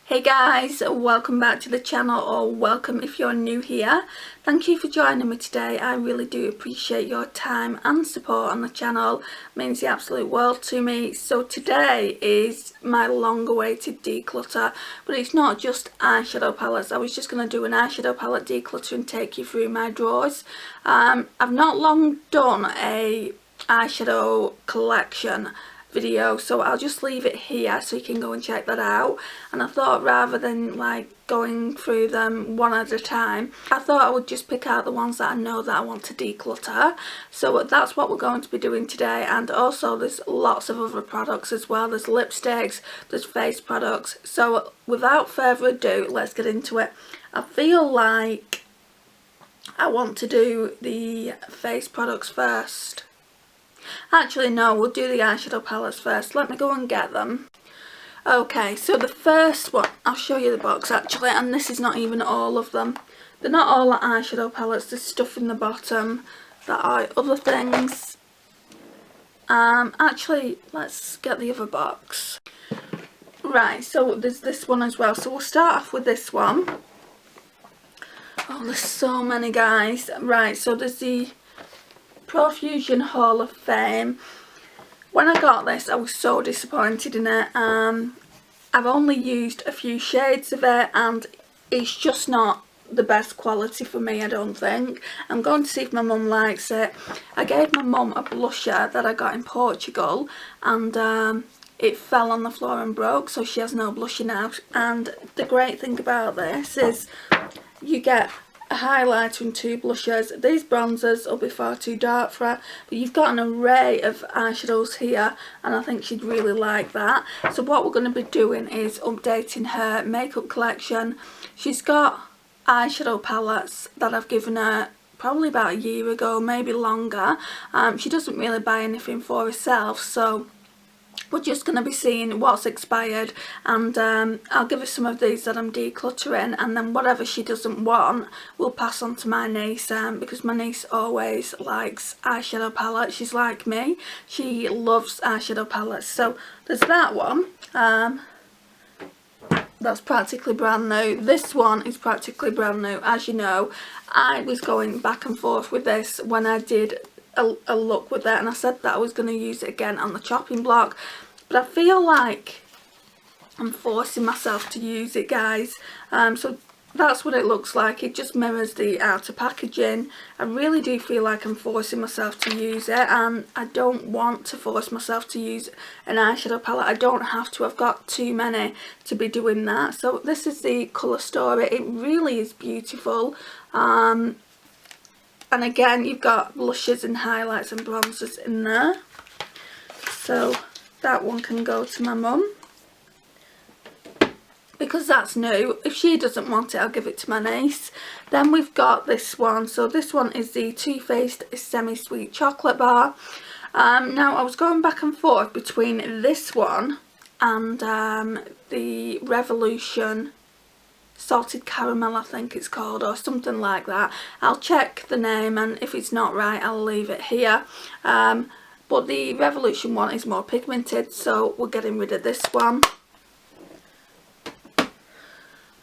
Hey guys, welcome back to the channel, or welcome if you're new here. Thank you for joining me today. I really do appreciate your time and support on the channel. It means the absolute world to me. So today is my long awaited declutter, but it's not just eyeshadow palettes. I was just going to do an eyeshadow palette declutter and take you through my drawers. I've not long done a eyeshadow collection video, so I'll just leave it here so you can go and check that out. And I thought, rather than like going through them one at a time, I thought I would just pick out the ones that I know that I want to declutter. So that's what we're going to be doing today. And also there's lots of other products as well. There's lipsticks, there's face products. So without further ado, let's get into it. I feel like I want to do the face products first. Actually no, we'll do the eyeshadow palettes first. Let me go and get them. Okay, so the first one, I'll show you the box actually, and this is not even all of them. They're not all eyeshadow palettes, there's stuff in the bottom that are other things. Actually, let's get the other box. Right, so there's this one as well. So we'll start off with this one. Oh, there's so many, guys. Right, so there's the Profusion Hall of Fame. When I got this, I was so disappointed in it. I've only used a few shades of it and it's just not the best quality for me, I don't think. I'm going to see if my mum likes it. I gave my mum a blusher that I got in Portugal and it fell on the floor and broke, so she has no blusher now. And the great thing about this is you get a highlighter and two blushers. These bronzers will be far too dark for her, but you've got an array of eyeshadows here and I think she'd really like that. So what we're going to be doing is updating her makeup collection. She's got eyeshadow palettes that I've given her probably about a year ago, maybe longer. She doesn't really buy anything for herself, so we're just going to be seeing what's expired, and I'll give her some of these that I'm decluttering, and then whatever she doesn't want we'll pass on to my niece, because my niece always likes eyeshadow palettes. She's like me, she loves eyeshadow palettes. So there's that one, that's practically brand new. This one is practically brand new. As you know, I was going back and forth with this when I did a look with it, and I said that I was going to use it again on the chopping block, but I feel like I'm forcing myself to use it, guys. So that's what it looks like. It just mirrors the outer packaging. I really do feel like I'm forcing myself to use it, and I don't want to force myself to use an eyeshadow palette. I don't have to. I've got too many to be doing that. So this is the colour story. It really is beautiful. And again, you've got blushes and highlights and bronzers in there. So that one can go to my mum, because that's new. If she doesn't want it, I'll give it to my niece. Then we've got this one. So this one is the Too Faced Semi-Sweet Chocolate Bar. Now, I was going back and forth between this one and the Revolution Salted Caramel, I think it's called, or something like that. I'll check the name, and if it's not right I'll leave it here. But the Revolution one is more pigmented, so we're getting rid of this one.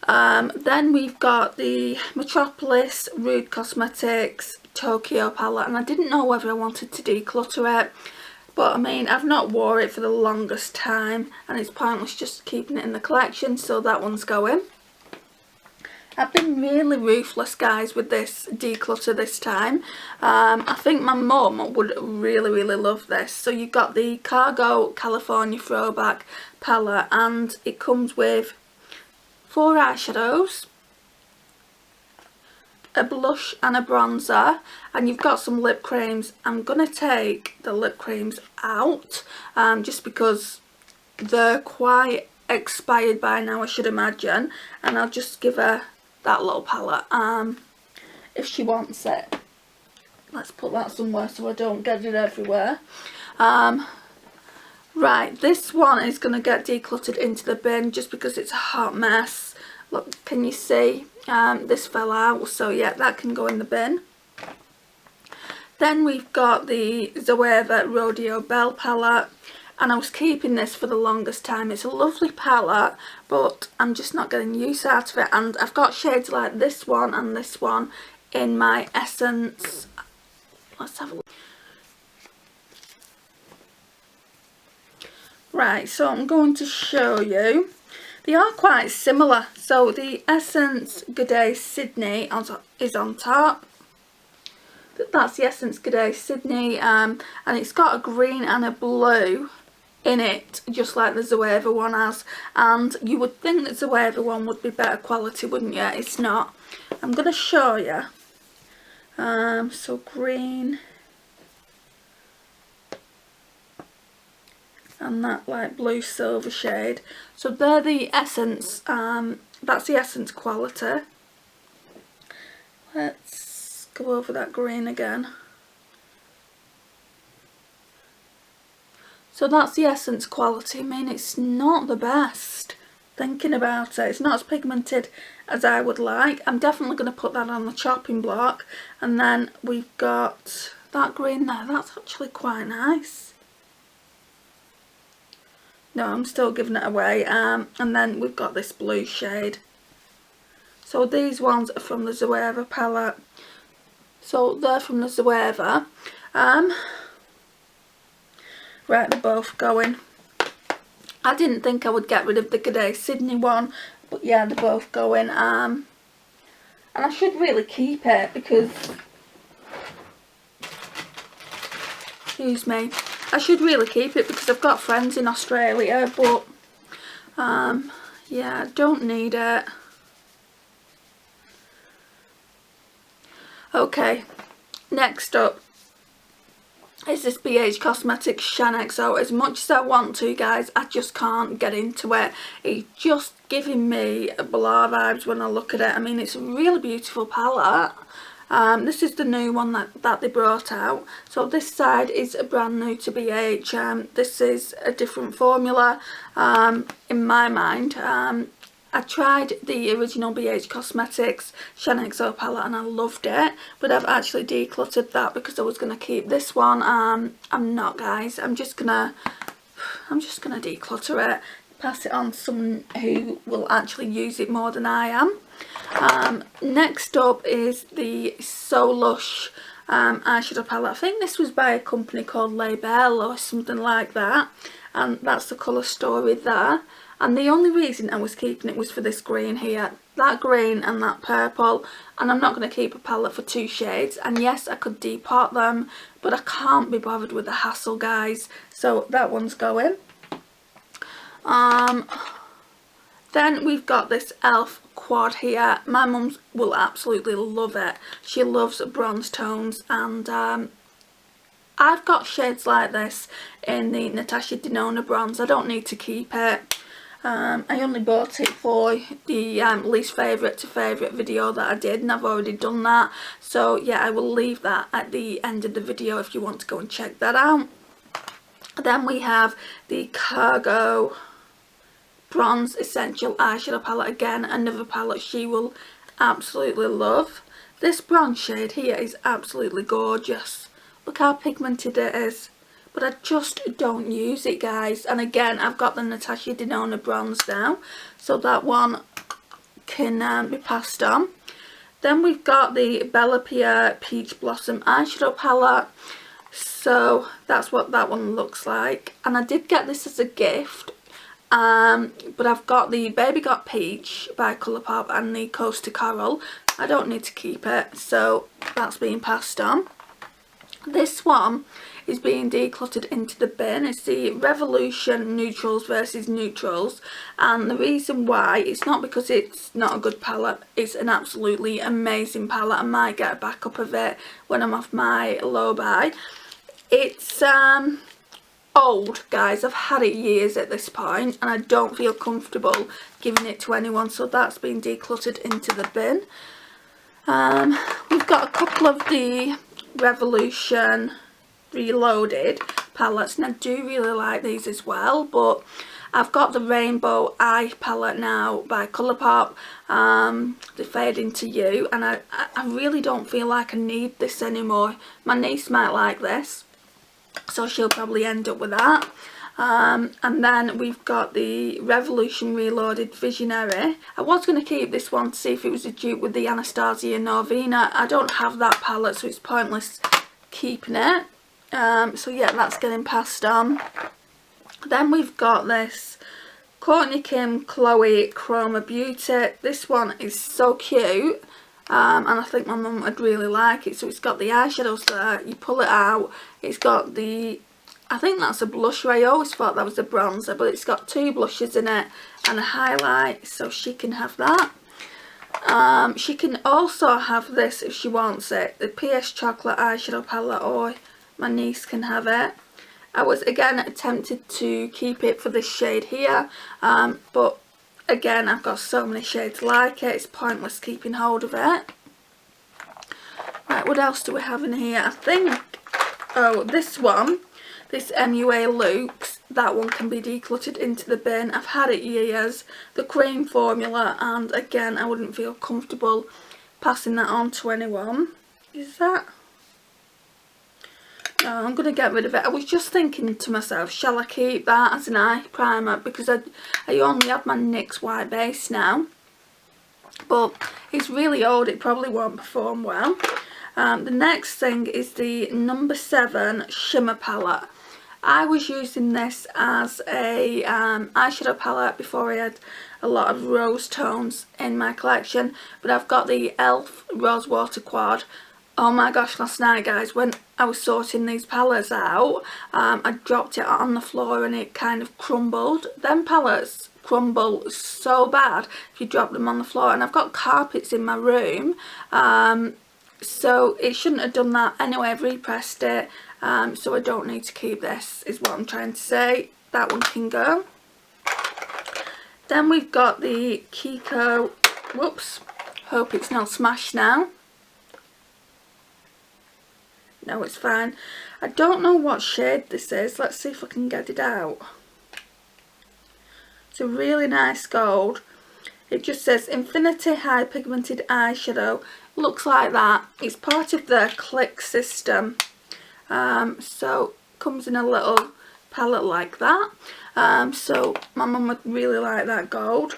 Then we've got the Metropolis Rude Cosmetics Tokyo palette, and I didn't know whether I wanted to declutter it, but I mean, I've not wore it for the longest time and it's pointless just keeping it in the collection, so that one's going. I've been really ruthless, guys, with this declutter this time. I think my mum would really love this. So you've got the Cargo California Throwback palette, and it comes with 4 eyeshadows, a blush and a bronzer, and you've got some lip creams. I'm going to take the lip creams out just because they're quite expired by now, I should imagine, and I'll just give her that little palette if she wants it. Let's put that somewhere so I don't get it everywhere. Right, this one is going to get decluttered into the bin just because it's a hot mess. Look, can you see? This fell out, so yeah, that can go in the bin. Then we've got the Zoeva Rodeo Belle palette. and I was keeping this for the longest time. It's a lovely palette, but I'm just not getting use out of it. And I've got shades like this one and this one in my Essence. Let's have a look. Right, so I'm going to show you. They are quite similar. So the Essence Good Day Sydney is on top. That's the Essence Good Day Sydney, and it's got a green and a blue in it, just like the Zoeva one has. And you would think the Zoeva one would be better quality, wouldn't you? It's not. I'm going to show you. So green and that like blue silver shade. So they're the Essence. That's the Essence quality. Let's go over that green again. So that's the Essence quality. I mean, it's not the best. Thinking about it, it's not as pigmented as I would like. I'm definitely going to put that on the chopping block. And then we've got that green there. That's actually quite nice. No, I'm still giving it away. And then we've got this blue shade. So these ones are from the Zoeva palette. So they're from the Zoeva. Right, they're both going. I didn't think I would get rid of the Good Day Sydney one, but yeah, they're both going. And I should really keep it because, excuse me, I should really keep it because I've got friends in Australia, but yeah, I don't need it. Okay, next up is this BH Cosmetics Shan XO. As much as I want to, guys, I just can't get into it. It's just giving me blah vibes when I look at it. I mean, it's a really beautiful palette. This is the new one that they brought out. So this side is brand new to BH. This is a different formula in my mind. I tried the original BH Cosmetics Shan XO palette and I loved it, but I've actually decluttered that because I was going to keep this one. I'm not, guys. I'm just gonna declutter it, pass it on to someone who will actually use it more than I am. Next up is the So Lush eyeshadow palette. I think this was by a company called Label or something like that, and that's the colour story there. And the only reason I was keeping it was for this green here, that green and that purple. And I'm not going to keep a palette for two shades. And yes, I could depot them, but I can't be bothered with the hassle, guys. So that one's going. Then we've got this e.l.f. quad here. My mum will absolutely love it. She loves bronze tones, and I've got shades like this in the Natasha Denona bronze. I don't need to keep it. I only bought it for the least favourite to favourite video that I did, and I've already done that. So yeah, I will leave that at the end of the video if you want to go and check that out. Then we have the Cargo Bronze Essential Eyeshadow Palette. Again, another palette she will absolutely love. This bronze shade here is absolutely gorgeous. Look how pigmented it is. But I just don't use it, guys. And again, I've got the Natasha Denona bronze now, so that one can be passed on. Then we've got the Bella Pierre Peach Blossom eyeshadow palette. So that's what that one looks like. And I did get this as a gift. But I've got the Baby Got Peach by Colourpop and the Coast to Coral. I don't need to keep it, so that's being passed on. This one is being decluttered into the bin. It's the Revolution Neutrals versus Neutrals, and the reason why, it's not because it's not a good palette. It's an absolutely amazing palette. I might get a backup of it when I'm off my low buy. It's old, guys. I've had it years at this point, and I don't feel comfortable giving it to anyone, so that's been decluttered into the bin. We've got a couple of the Revolution Reloaded palettes, and I do really like these as well, but I've got the Rainbow Eye palette now by Colourpop, the Fade Into You, and I really don't feel like I need this anymore. My niece might like this, so she'll probably end up with that. And then we've got the Revolution Reloaded Visionary. I was going to keep this one to see if it was a dupe with the Anastasia Norvina. I don't have that palette, so it's pointless keeping it. So yeah, that's getting passed on. Then we've got this Courtney Kim Chloe Chroma Beauty. This one is so cute, and I think my mum would really like it. So it's got the eyeshadows there, you pull it out, it's got the, I think that's a blusher, I always thought that was a bronzer, but it's got 2 blushes in it and a highlight, so she can have that. She can also have this if she wants it, the PS Chocolate eyeshadow palette, or my niece can have it. I was again tempted to keep it for this shade here, but again I've got so many shades like it, it's pointless keeping hold of it. Right, what else do we have in here? I think, oh, this one, this MUA Luxe, that one can be decluttered into the bin. I've had it years, the cream formula, and again I wouldn't feel comfortable passing that on to anyone. Is that? No, I'm going to get rid of it. I was just thinking to myself, shall I keep that as an eye primer, because I only have my NYX white base now, but it's really old, it probably won't perform well. The next thing is the number 7 Shimmer Palette. I was using this as a eyeshadow palette before I had a lot of rose tones in my collection, but I've got the e.l.f. Rose Water Quad. Oh my gosh, last night guys, when I was sorting these palettes out, I dropped it on the floor and it kind of crumbled. Them palettes crumble so bad if you drop them on the floor, and I've got carpets in my room, so it shouldn't have done that. Anyway, I've repressed it, so I don't need to keep this, is what I'm trying to say. That one can go. Then we've got the Kiko, whoops, hope it's not smashed now. No, it's fine. I don't know what shade this is. Let's see if I can get it out. It's a really nice gold. It just says Infinity High Pigmented Eyeshadow. Looks like that. It's part of the click system. So comes in a little palette like that. So my mum would really like that gold.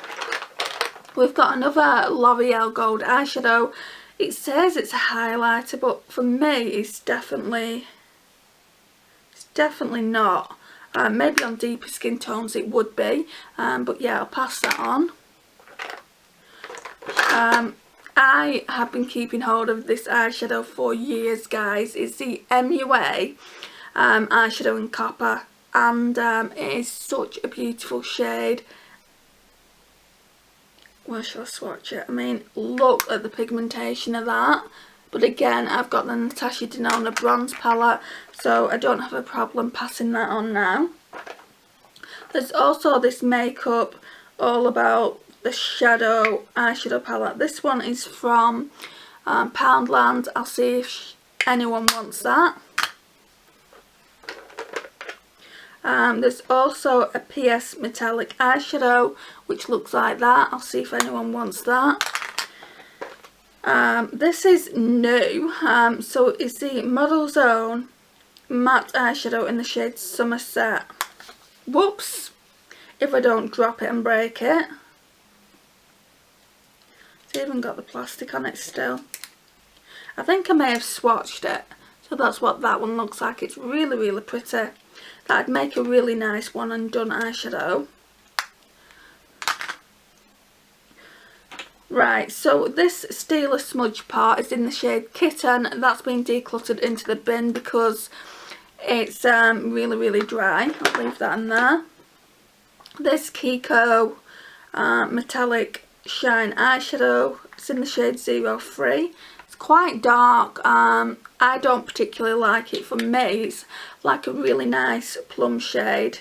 We've got another L'Oreal Gold eyeshadow. It says it's a highlighter, but for me it's definitely not. Maybe on deeper skin tones it would be, but yeah, I'll pass that on. I have been keeping hold of this eyeshadow for years guys. It's the MUA eyeshadow in copper, and it is such a beautiful shade. Where shall I swatch it? I mean, look at the pigmentation of that. But again, I've got the Natasha Denona bronze palette, so I don't have a problem passing that on now. There's also this makeup all about the shadow eyeshadow palette. This one is from Poundland. I'll see if anyone wants that. There's also a PS metallic eyeshadow which looks like that. I'll see if anyone wants that. This is new, so it's the Model's Own matte eyeshadow in the shade Somerset. Whoops, if I don't drop it and break it. It's even got the plastic on it still. I think I may have swatched it, so that's what that one looks like. It's really pretty. That'd make a really nice one and done eyeshadow. Right, so this Steeler smudge part is in the shade Kitten. That's been decluttered into the bin because it's really dry. I'll leave that in there. This Kiko metallic shine eyeshadow, it's in the shade 03. It's quite dark. I don't particularly like it. For me, it's like a really nice plum shade.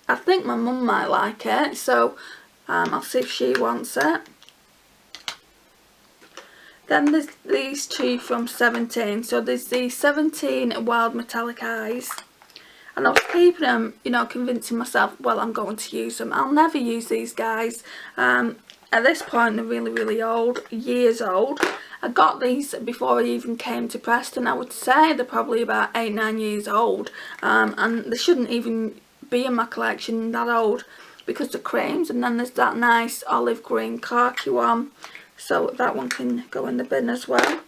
I think my mum might like it, so I'll see if she wants it. Then there's these two from 17. So there's the 17 Wild Metallic Eyes. And I was keeping them, you know, convincing myself, well, I'm going to use them. I'll never use these guys. At this point, they're really old, years old. I got these before I even came to Preston. I would say they're probably about 8-9 years old, and they shouldn't even be in my collection that old because they're creams. And then there's that nice olive green khaki one, so that one can go in the bin as well.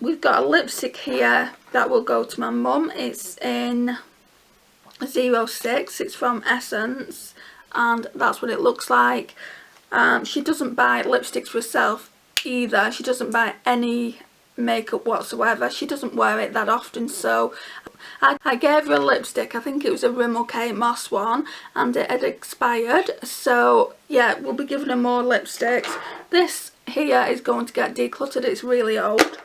We've got a lipstick here that will go to my mum. It's in 06, it's from Essence, and that's what it looks like. She doesn't buy lipsticks for herself either. She doesn't buy any makeup whatsoever. She doesn't wear it that often, so I gave her a lipstick. I think it was a Rimmel Kate Moss one, and it had expired, so yeah, we'll be giving her more lipsticks. This here is going to get decluttered. It's really old.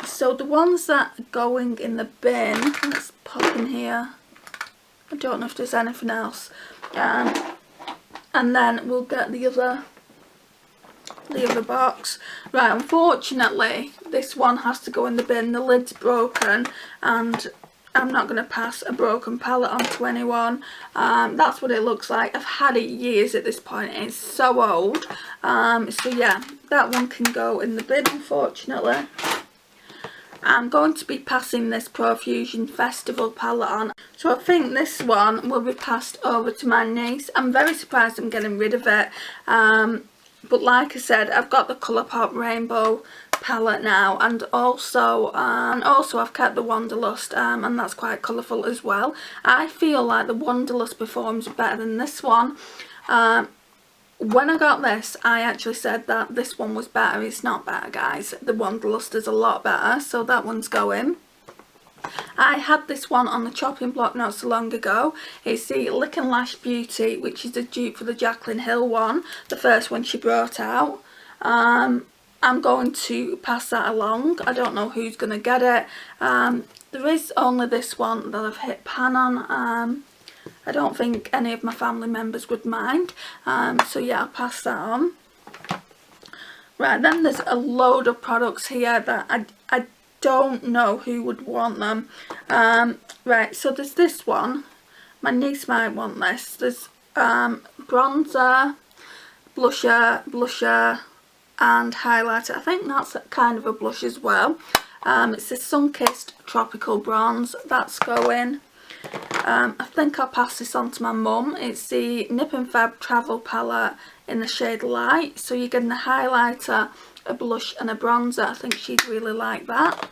So the ones that are going in the bin, let's pop in here. I don't know if there's anything else. And then we'll get the other box. Right, unfortunately this one has to go in the bin. The lid's broken, and I'm not going to pass a broken palette on to anyone. That's what it looks like. I've had it years at this point. It's so old. So yeah, that one can go in the bin, unfortunately. I'm going to be passing this Profusion Festival palette on, so I think this one will be passed over to my niece. I'm very surprised I'm getting rid of it, but like I said, I've got the Colourpop Rainbow palette now, and also I've kept the Wanderlust, and that's quite colourful as well. I feel like the Wanderlust performs better than this one. When I got this, I actually said that this one was better. It's not better, guys. The Wanderlust is a lot better, so that one's going. I had this one on the chopping block not so long ago. It's the Lick and Lash Beauty, which is the dupe for the Jaclyn Hill one, the first one she brought out. I'm going to pass that along. I don't know who's going to get it. There is only this one that I've hit pan on. I don't think any of my family members would mind, so yeah, I'll pass that on. Right, then there's a load of products here that I don't know who would want them. Right, so there's this one. My niece might want this. There's bronzer, blusher and highlighter. I think that's kind of a blush as well. It's the Sunkissed Tropical Bronze. That's going. I think I'll pass this on to my mum. It's the Nip and Fab Travel Palette in the shade Light. So you're getting a highlighter, a blush and a bronzer. I think she'd really like that.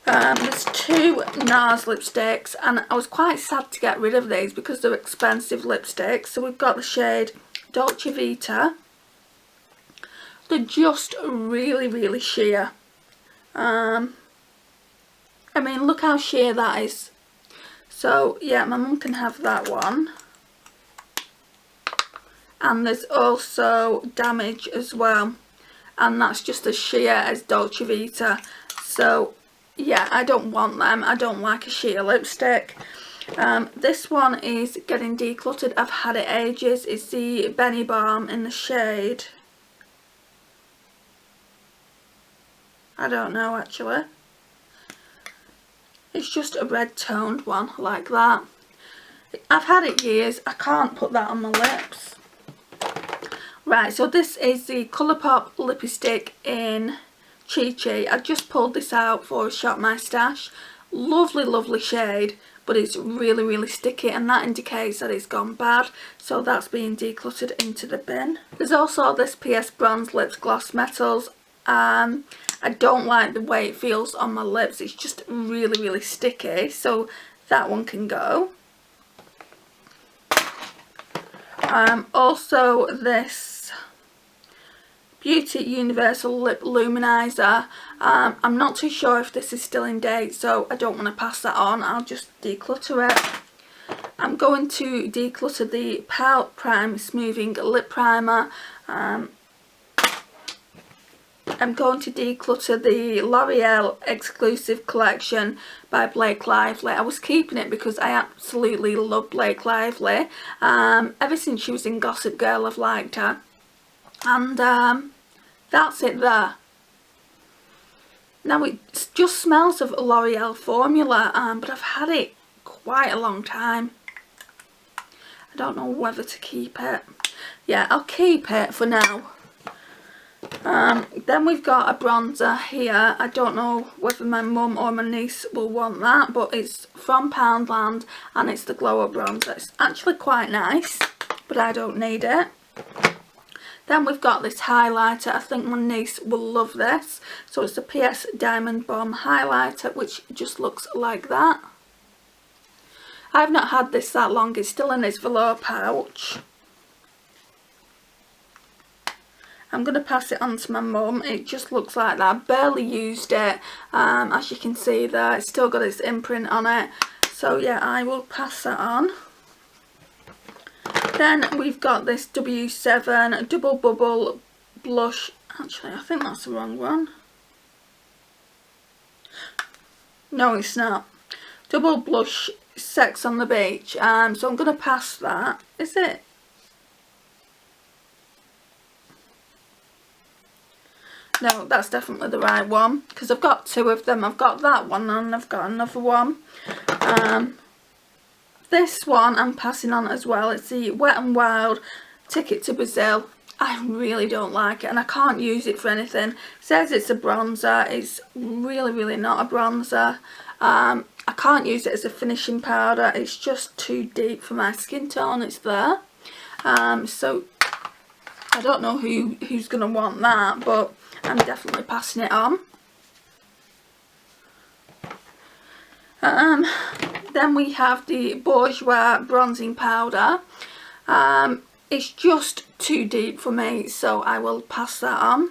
There's two NARS lipsticks, and I was quite sad to get rid of these because they're expensive lipsticks. So we've got the shade Dolce Vita. They're just really sheer. I mean, look how sheer that is. So yeah, my mum can have that one. And there's also Damage as well, and that's just as sheer as Dolce Vita. So yeah, I don't want them. I don't like a sheer lipstick. This one is getting decluttered. I've had it ages. It's the Benny Balm in the shade, I don't know actually. It's just a red toned one like that. I've had it years. I can't put that on my lips. Right, so this is the Colourpop lipstick in Chi Chi. I just pulled this out for a Shop My Stash. Lovely shade, but it's really sticky, and that indicates that it's gone bad, so that's being decluttered into the bin. There's also this PS Bronze Lips Gloss Metals. I don't like the way it feels on my lips. It's just really sticky, so that one can go. Also this Beauty Universal Lip Luminizer. I'm not too sure if this is still in date, so I don't want to pass that on. I'll just declutter it. I'm going to declutter the Pout Prime Smoothing Lip Primer. I'm going to declutter the L'Oreal Exclusive Collection by Blake Lively. I was keeping it because I absolutely love Blake Lively. Ever since she was in Gossip Girl, I've liked her. And that's it there. Now it just smells of L'Oreal formula, but I've had it quite a long time. I don't know whether to keep it. Yeah, I'll keep it for now. Then we've got a bronzer here. I don't know whether my mum or my niece will want that, but it's from Poundland and it's the Glow Up bronzer. It's actually quite nice, but I don't need it. Then we've got this highlighter. I think my niece will love this. So it's the PS Diamond Bomb highlighter, which just looks like that. I've not had this that long. It's still in its velour pouch. I'm going to pass it on to my mum. It just looks like that. I barely used it. As you can see there, it's still got its imprint on it. So yeah, I will pass that on. Then we've got this W7 Double Bubble Blush. Actually, I think that's the wrong one. No, it's not. Double Blush Sex on the Beach. So I'm going to pass that. Is it? No, that's definitely the right one, because I've got two of them. I've got that one and I've got another one. This one I'm passing on as well. It's the Wet n Wild Ticket to Brazil. I really don't like it and I can't use it for anything. It says it's a bronzer. It's really not a bronzer. I can't use it as a finishing powder. It's just too deep for my skin tone. It's there. So I don't know who's going to want that, but I'm definitely passing it on. Then we have the Bourjois bronzing powder. It's just too deep for me, so I will pass that on.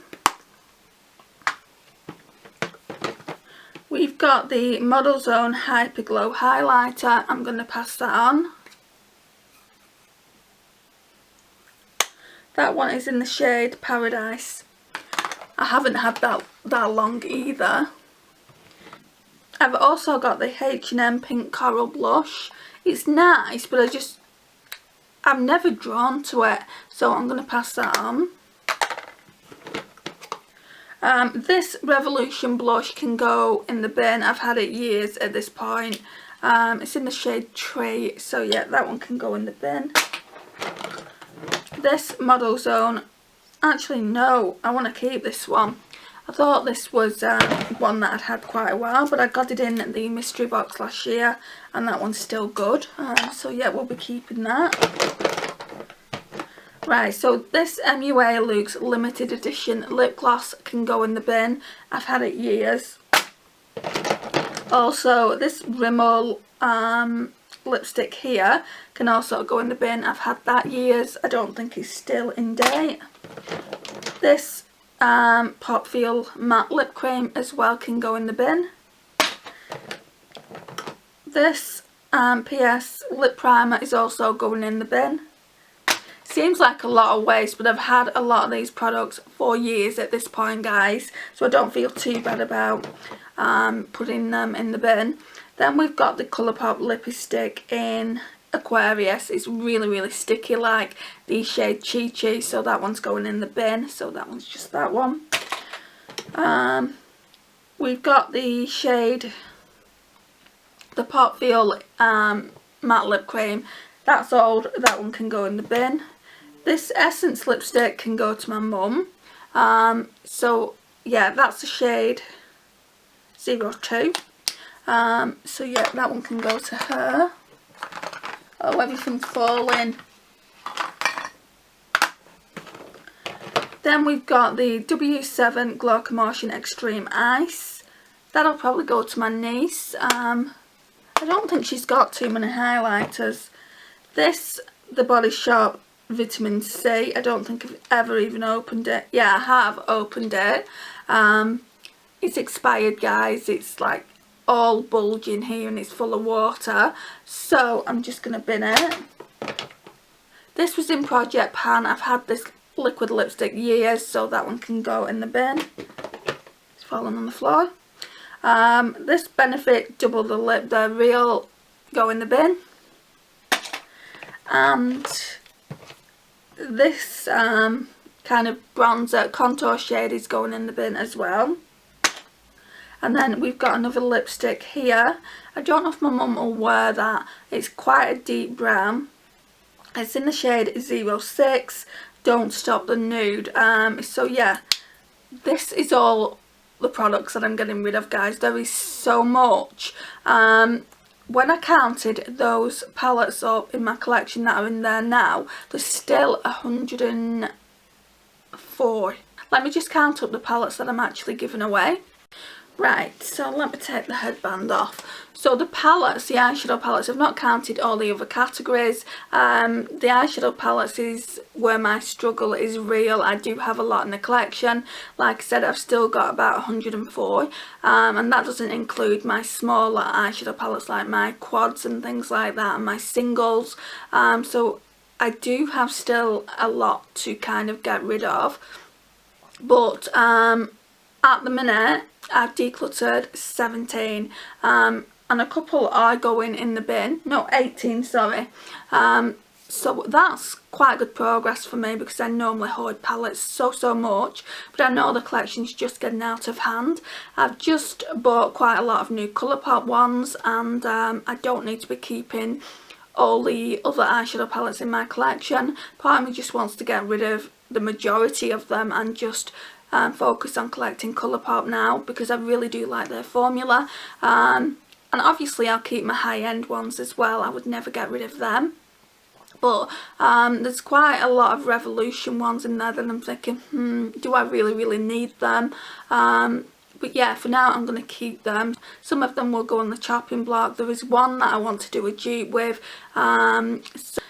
We've got the Model Zone Hyper Glow highlighter. I'm going to pass that on. That one is in the shade Paradise. I haven't had that long either. I've also got the H&M Pink Coral Blush. It's nice, but I'm never drawn to it, so I'm going to pass that on. This Revolution blush can go in the bin. I've had it years at this point. It's in the shade Tree, so yeah, that one can go in the bin. This Model Zone, actually no, I want to keep this one. I thought this was one that I'd had quite a while, but I got it in the mystery box last year and that one's still good. So yeah, we'll be keeping that. Right, so this MUA Luxe limited edition lip gloss can go in the bin. I've had it years. Also, this Rimmel lipstick here can also go in the bin. I've had that years. I don't think it's still in date. This Pop Feel matte lip cream as well can go in the bin. This PS lip primer is also going in the bin. Seems like a lot of waste, but I've had a lot of these products for years at this point, guys, so I don't feel too bad about putting them in the bin. Then we've got the Colourpop lipstick in Aquarius. It's really sticky, like the shade Chi Chi, so that one's going in the bin. So that one's just that one. We've got the shade, the Pop Feel matte lip cream. That's old. That one can go in the bin. This Essence lipstick can go to my mum. So yeah, that's the shade 02. So yeah, that one can go to her. Oh, everything's falling. Then we've got the W7 Glaucomotion Extreme Ice. That'll probably go to my niece. I don't think she's got too many highlighters. This, the Body Shop Vitamin C. I don't think I've ever even opened it. Yeah, I have opened it. It's expired, guys. It's like all bulging here and it's full of water, so I'm just going to bin it. This was in Project Pan. I've had this liquid lipstick years, so that one can go in the bin. It's fallen on the floor. This Benefit Double the Lip, the real, go in the bin. And this kind of bronzer contour shade is going in the bin as well. And then we've got another lipstick here. I don't know if my mum will wear that. It's quite a deep brown. It's in the shade 06, Don't Stop the Nude. So yeah, this is all the products that I'm getting rid of, guys. There is so much. When I counted those palettes up in my collection that are in there now, there's still 104. Let me just count up the palettes that I'm actually giving away. Right, so let me take the headband off. So the palettes, the eyeshadow palettes, I've not counted all the other categories. The eyeshadow palettes is where my struggle is real. I do have a lot in the collection. Like I said, I've still got about 104. And that doesn't include my smaller eyeshadow palettes like my quads and things like that, and my singles. So I do have still a lot to kind of get rid of. But at the minute, I've decluttered 17, and a couple are going in the bin. No, 18, sorry. So that's quite good progress for me, because I normally hoard palettes so much, but I know the collection's just getting out of hand. I've just bought quite a lot of new Colourpop ones, and I don't need to be keeping all the other eyeshadow palettes in my collection. Part of me just wants to get rid of the majority of them and just focus on collecting Colourpop now, because I really do like their formula. And obviously I'll keep my high-end ones as well. I would never get rid of them. But there's quite a lot of Revolution ones in there that I'm thinking, do I really need them? But yeah, for now I'm going to keep them. Some of them will go on the chopping block. There is one that I want to do a dupe with.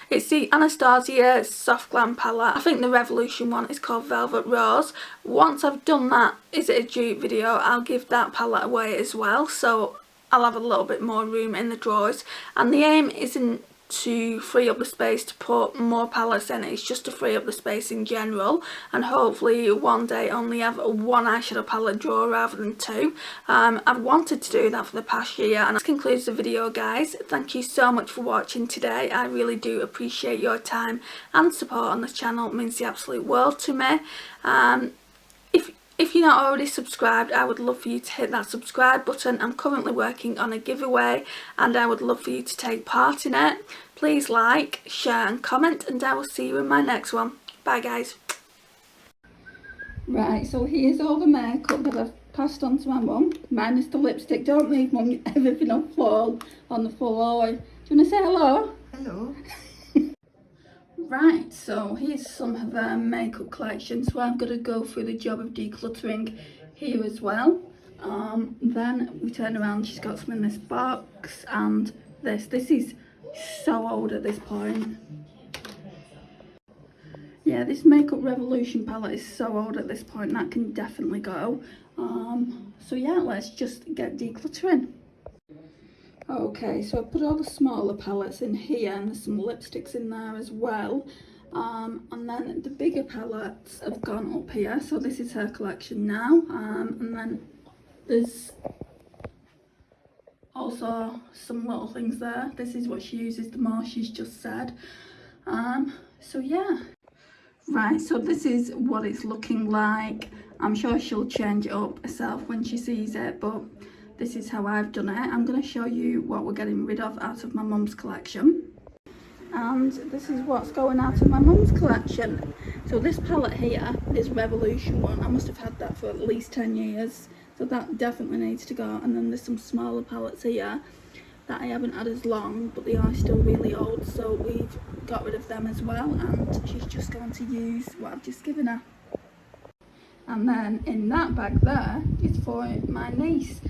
It's the Anastasia Soft Glam palette. I think the Revolution one is called Velvet Rose. Once I've done that, is it a dupe video, I'll give that palette away as well. So I'll have a little bit more room in the drawers. And the aim isn't to free up the space to put more palettes in, it's just to free up the space in general, and hopefully one day only have one eyeshadow palette drawer rather than two. I've wanted to do that for the past year, and that concludes the video, guys. Thank you so much for watching today. I really do appreciate your time and support on this channel. It means the absolute world to me. If you're not already subscribed, I would love for you to hit that subscribe button. I'm currently working on a giveaway, and I would love for you to take part in it. Please like, share and comment, and I will see you in my next one. Bye, guys. Right, so here's all the makeup that I've passed on to my mum, minus the lipstick. Don't leave mum everything will fall on the floor. Do you want to say hello? Hello. Right, so here's some of her makeup collection. So I'm going to go through the job of decluttering here as well. Then we turn around, she's got some in this box, and this is so old at this point. Yeah, this Makeup Revolution palette is so old at this point, that can definitely go. So yeah, let's just get decluttering. Okay, so I put all the smaller palettes in here, and there's some lipsticks in there as well. And then the bigger palettes have gone up here, so this is her collection now. And then there's also some little things there. This is what she uses the most, she's just said. So yeah. Right, so this is what it's looking like. I'm sure she'll change it up herself when she sees it, but this is how I've done it. I'm going to show you what we're getting rid of out of my mum's collection. And this is what's going out of my mum's collection. So this palette here, this Revolution one, I must have had that for at least 10 years. So that definitely needs to go. And then there's some smaller palettes here that I haven't had as long, but they are still really old. So we've got rid of them as well. And she's just going to use what I've just given her. And then in that bag there is for my niece.